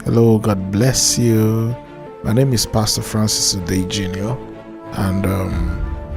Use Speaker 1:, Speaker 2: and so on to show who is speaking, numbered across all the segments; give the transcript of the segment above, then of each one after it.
Speaker 1: Hello, God bless you. My name is Pastor Francis Uday Jr. and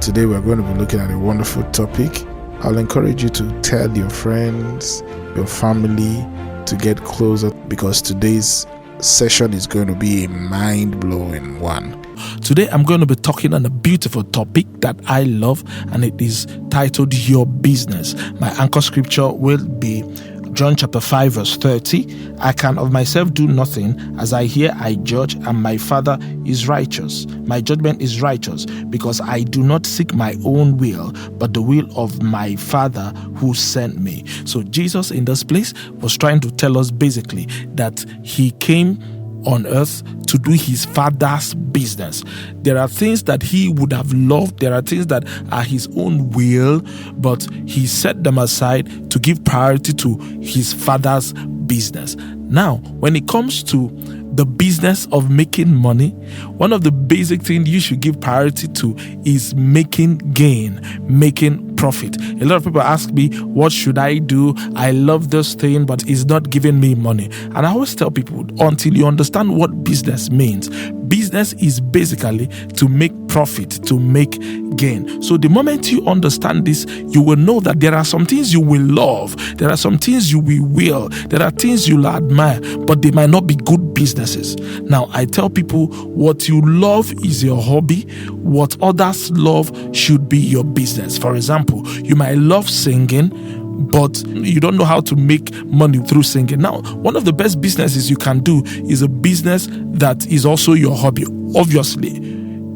Speaker 1: today we're going to be looking at a wonderful topic. I'll encourage you to tell your friends, your family to get closer because today's session is going to be a mind-blowing one.
Speaker 2: Today I'm going to be talking on a beautiful topic that I love, and it is titled Your Business. My anchor scripture will be John chapter 5 verse 30. I can of myself do nothing. As I hear, I judge, and my Father is righteous. My judgment is righteous, because I do not seek my own will, but the will of my Father who sent me. So Jesus in this place was trying to tell us basically that he came on earth to do his Father's business. There are things that he would have loved. There are things that are his own will, but he set them aside to give priority to his Father's business. Now, when it comes to the business of making money, one of the basic things you should give priority to is making gain, making profit. A lot of people ask me, what should I do? I love this thing, but it's not giving me money. And I always tell people, until you understand what business means, business is basically to make profit, to make gain. So the moment you understand this, you will know that there are some things you will love, there are some things you will, there are things you'll admire, but they might not be good businesses. Now, I tell people, what you love is your hobby, what others love should be your business. For example, you might love singing, but you don't know how to make money through singing. Now, one of the best businesses you can do is a business that is also your hobby. Obviously,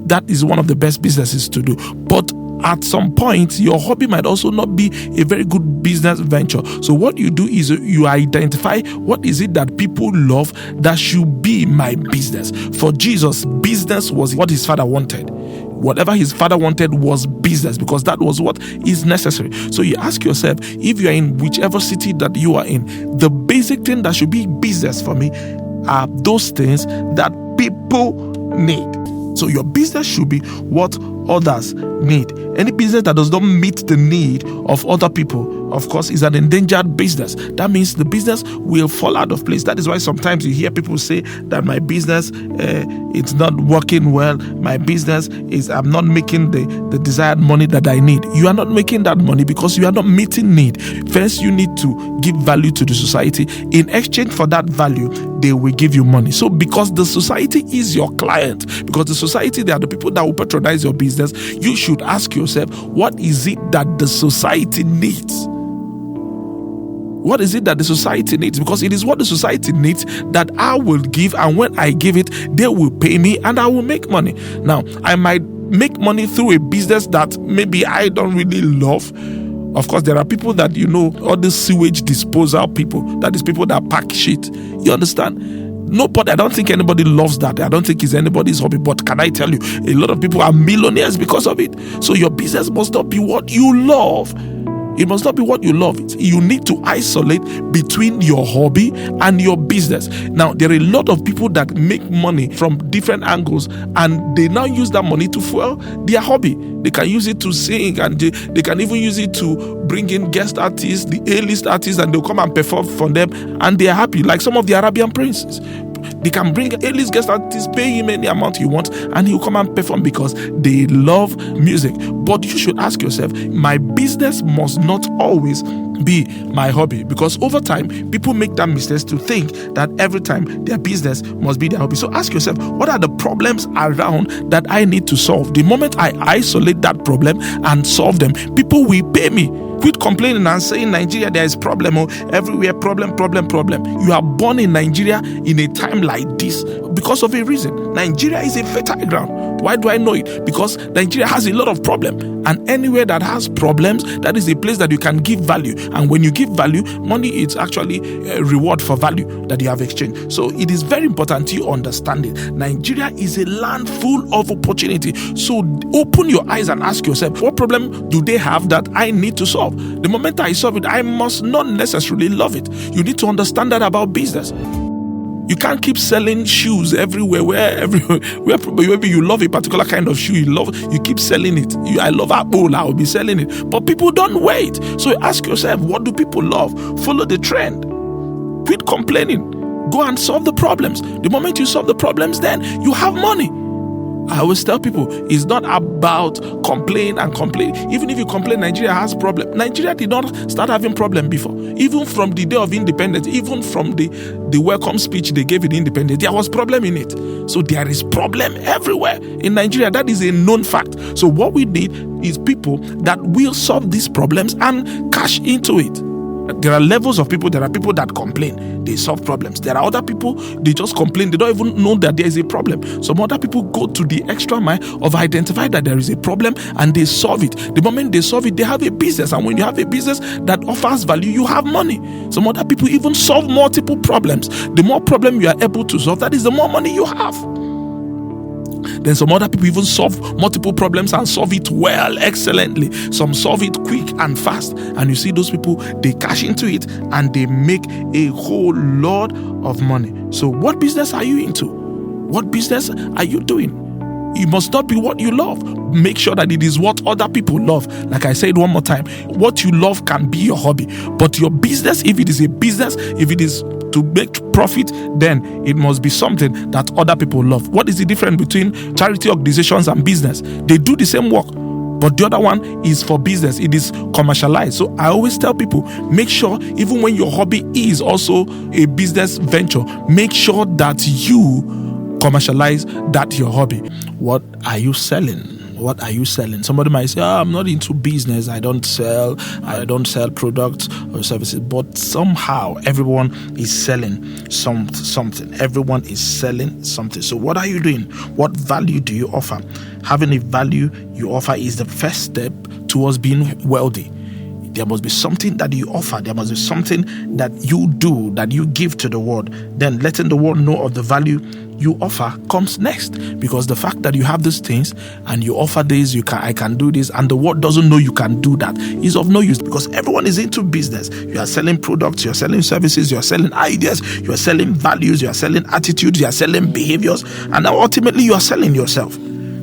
Speaker 2: that is one of the best businesses to do. But at some point, your hobby might also not be a very good business venture. So what you do is you identify what is it that people love that should be my business. For Jesus, business was what his Father wanted. Whatever his Father wanted was business, because that was what is necessary. So you ask yourself, if you are in whichever city that you are in, the basic thing that should be business for me are those things that people need. So your business should be what others need. Any business that does not meet the need of other people, of course, is an endangered business. That means the business will fall out of place. That is why sometimes you hear people say that my business it's not working well. My business is, I'm not making the desired money that I need. You are not making that money because you are not meeting need. First, you need to give value to the society. In exchange for that value, they will give you money. So because the society is your client, because the society, they are the people that will patronize your business, you should ask yourself, what is it that the society needs? What is it that the society needs? Because it is what the society needs that I will give, and when I give it, they will pay me and I will make money. Now, I might make money through a business that maybe I don't really love. Of course, there are people that, all the sewage disposal people, that is people that pack shit. You understand? Nobody, I don't think anybody loves that. I don't think it's anybody's hobby. But can I tell you, a lot of people are millionaires because of it. So your business must not be what you love. It must not be what you love. You need to isolate between your hobby and your business. Now, there are a lot of people that make money from different angles, and they now use that money to fuel their hobby. They can use it to sing, and they can even use it to bring in guest artists, the A-list artists, and they'll come and perform for them, and they're happy, like some of the Arabian princes. They can bring A-list guest artists, pay him any amount you want, and he'll come and perform because they love music. But you should ask yourself, my business must not always be my hobby, because over time, people make that mistake to think that every time their business must be their hobby. So ask yourself, what are the problems around that I need to solve? The moment I isolate that problem and solve them, people will pay me. Quit complaining and saying Nigeria, there is problem, everywhere, problem. You are born in Nigeria in a time like this because of a reason. Nigeria is a fertile ground. Why do I know it? Because Nigeria has a lot of problems. And anywhere that has problems, that is a place that you can give value. And when you give value, money is actually a reward for value that you have exchanged. So it is very important you understand it. Nigeria is a land full of opportunity. So open your eyes and ask yourself, what problem do they have that I need to solve? The moment I solve it, I must not necessarily love it. You need to understand that about business. You can't keep selling shoes everywhere. Where maybe you love a particular kind of shoe, you keep selling it. I love Apple, I will be selling it. But people don't wait. So ask yourself, what do people love? Follow the trend. Quit complaining. Go and solve the problems. The moment you solve the problems, then you have money. I always tell people, it's not about complain and complain. Even if you complain, Nigeria has problem. Nigeria did not start having problem before. Even from the day of independence, even from the welcome speech they gave in independence, there was problem in it. So there is problem everywhere in Nigeria. That is a known fact. So what we need is people that will solve these problems and cash into it. There are levels of people. There are people that complain, they solve problems. There are other people, they just complain, they don't even know that there is a problem. Some other people go to the extra mile of identify that there is a problem and they solve it. The moment they solve it, they have a business. And when you have a business that offers value, you have money. Some other people even solve multiple problems. The more problem you are able to solve, that is the more money you have. Then some other people even solve multiple problems and solve it well, excellently. Some solve it quick and fast. And you see those people, they cash into it and they make a whole lot of money. So what business are you into? What business are you doing? It must not be what you love. Make sure that it is what other people love. Like I said one more time, what you love can be your hobby. But your business, if it is a business, if it is to make profit, then it must be something that other people love. What is the difference between charity organizations and business? They do the same work, but the other one is for business. It is commercialized. So I always tell people, make sure, even when your hobby is also a business venture, make sure that you commercialize that your hobby. What are you selling? What are you selling? Somebody might say, I'm not into business. I don't sell products or services. But somehow everyone is selling something. Everyone is selling something. So what are you doing? What value do you offer? Having a value you offer is the first step towards being wealthy. There must be something that you offer. There must be something that you do, that you give to the world. Then letting the world know of the value you offer comes next, because the fact that you have these things and you offer this, I can do this, and the world doesn't know you can do that, is of no use, because everyone is into business. You are selling products, you are selling services, you are selling ideas, you are selling values, you are selling attitudes, you are selling behaviors, and ultimately you are selling yourself.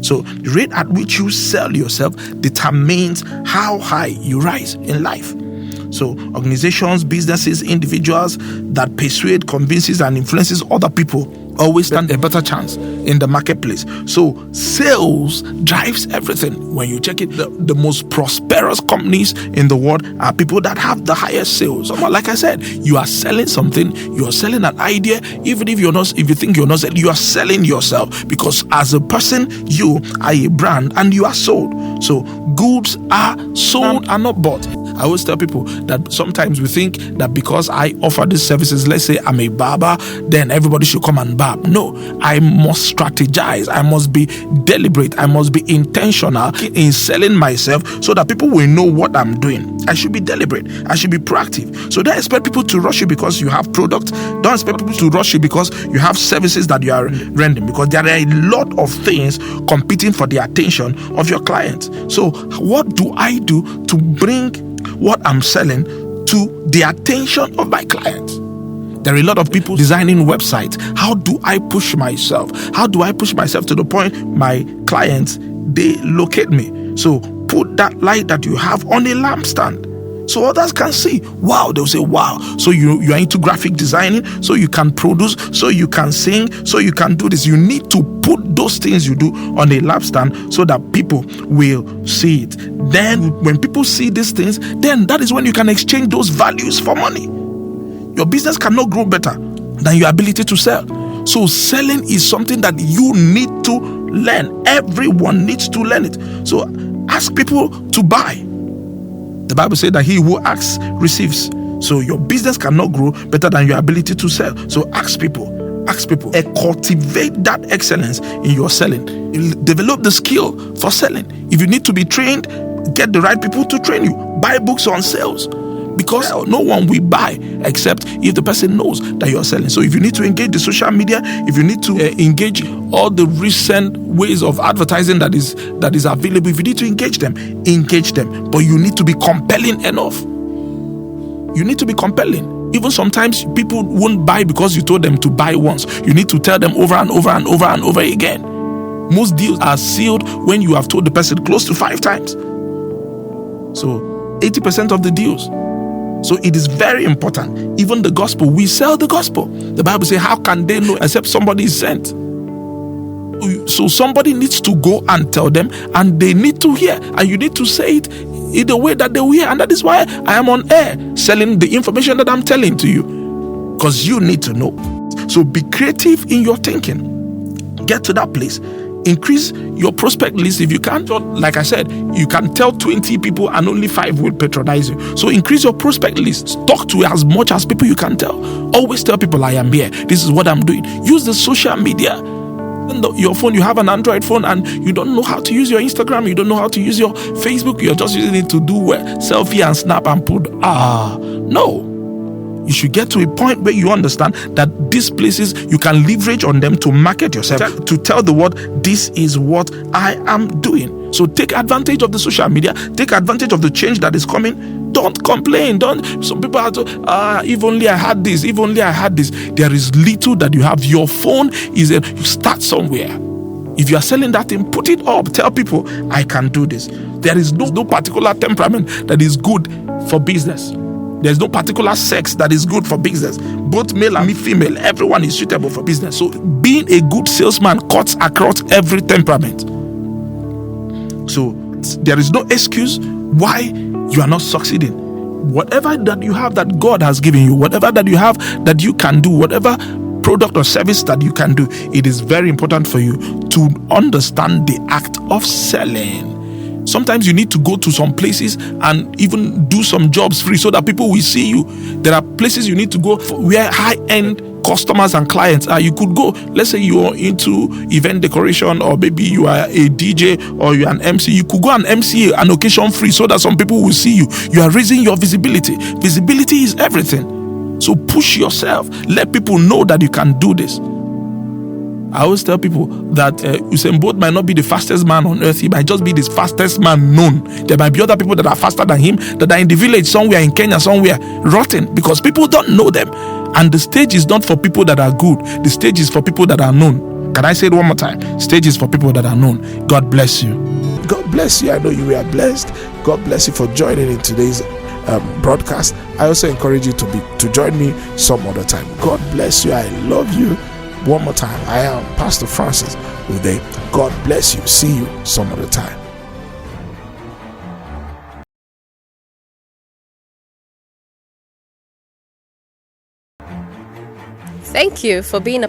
Speaker 2: So the rate at which you sell yourself determines how high you rise in life. So organizations, businesses, individuals that persuade, convinces, and influences other people always stand a better chance in the marketplace. So sales drives everything. When you check it, the most prosperous companies in the world are people that have the highest sales. Like I said, you are selling something, you are selling an idea. Even if you think you're not selling, you are selling yourself, because as a person, you are a brand and you are sold. So goods are sold and not bought. I always tell people that sometimes we think that because I offer these services, let's say I'm a barber, then everybody should come and barb. No, I must strategize. I must be deliberate. I must be intentional in selling myself so that people will know what I'm doing. I should be deliberate. I should be proactive. So don't expect people to rush you because you have products. Don't expect people to rush you because you have services that you are rendering, because there are a lot of things competing for the attention of your clients. So what do I do to bring what I'm selling to the attention of my clients? There are a lot of people designing websites. How do I push myself? How do I push myself to the point my clients, they locate me? So put that light that you have on a lampstand so others can see. Wow, they'll say, wow. So you are into graphic designing, so you can produce, so you can sing, so you can do this. You need to put those things you do on a lampstand so that people will see it. Then when people see these things, then that is when you can exchange those values for money. Your business cannot grow better than your ability to sell. So selling is something that you need to learn. Everyone needs to learn it. So ask people to buy. The Bible says that he who asks receives. So your business cannot grow better than your ability to sell. So ask people and cultivate that excellence in your selling. Develop the skill for selling. If you need to be trained, get the right people to train you. Buy books on sales, because no one will buy except if the person knows that you're selling. So if you need to engage the social media, if you need to engage all the recent ways of advertising that is available, if you need to engage them. But you need to be compelling enough. You need to be compelling. Even sometimes people won't buy because you told them to buy once. You need to tell them over and over and over and over again. Most deals are sealed when you have told the person close to 5 times. So 80% of the deals So it is very important. Even the gospel, we sell the gospel. The Bible says, how can they know except somebody is sent? So somebody needs to go and tell them, and they need to hear, and you need to say it in the way that they will hear. And that is why I am on air selling the information that I'm telling to you, because you need to know. So be creative in your thinking. Get to that place. Increase your prospect list if you can. Like I said, you can tell 20 people and only 5 will patronize you. So increase your prospect list. Talk to as much as people you can tell. Always tell people, I am here. This is what I'm doing. Use the social media. Your phone, you have an Android phone and you don't know how to use your Instagram, you don't know how to use your Facebook, you're just using it to do selfie and snap and put. No. You should get to a point where you understand that these places, you can leverage on them to market yourself, to tell the world, this is what I am doing. So take advantage of the social media, take advantage of the change that is coming. Don't complain. Some people are if only I had this, if only I had this. There is little that you have. Your phone is you start somewhere. If you are selling that thing, put it up. Tell people, I can do this. There is no particular temperament that is good for business. There's no particular sex that is good for business. Both male and female, everyone is suitable for business. So being a good salesman cuts across every temperament. So there is no excuse why you are not succeeding. Whatever that you have that God has given you, whatever that you have that you can do, whatever product or service that you can do, it is very important for you to understand the act of selling. Sometimes you need to go to some places and even do some jobs free so that people will see you. There are places you need to go where high-end customers and clients are. You could go, let's say you are into event decoration, or maybe you are a DJ or you are an MC. You could go and MC an occasion free so that some people will see you. You are raising your visibility. Visibility is everything. So push yourself. Let people know that you can do this. I always tell people that Usain Bolt might not be the fastest man on earth. He might just be the fastest man known. There might be other people that are faster than him, that are in the village somewhere in Kenya, somewhere, rotting, because people don't know them. And the stage is not for people that are good. The stage is for people that are known. Can I say it one more time? Stage is for people that are known. God bless you.
Speaker 1: God bless you. I know you were blessed. God bless you for joining in today's broadcast. I also encourage you to join me some other time. God bless you. I love you. One more time, I am Pastor Francis Ude. God bless you. See you some other time.
Speaker 3: Thank you for being a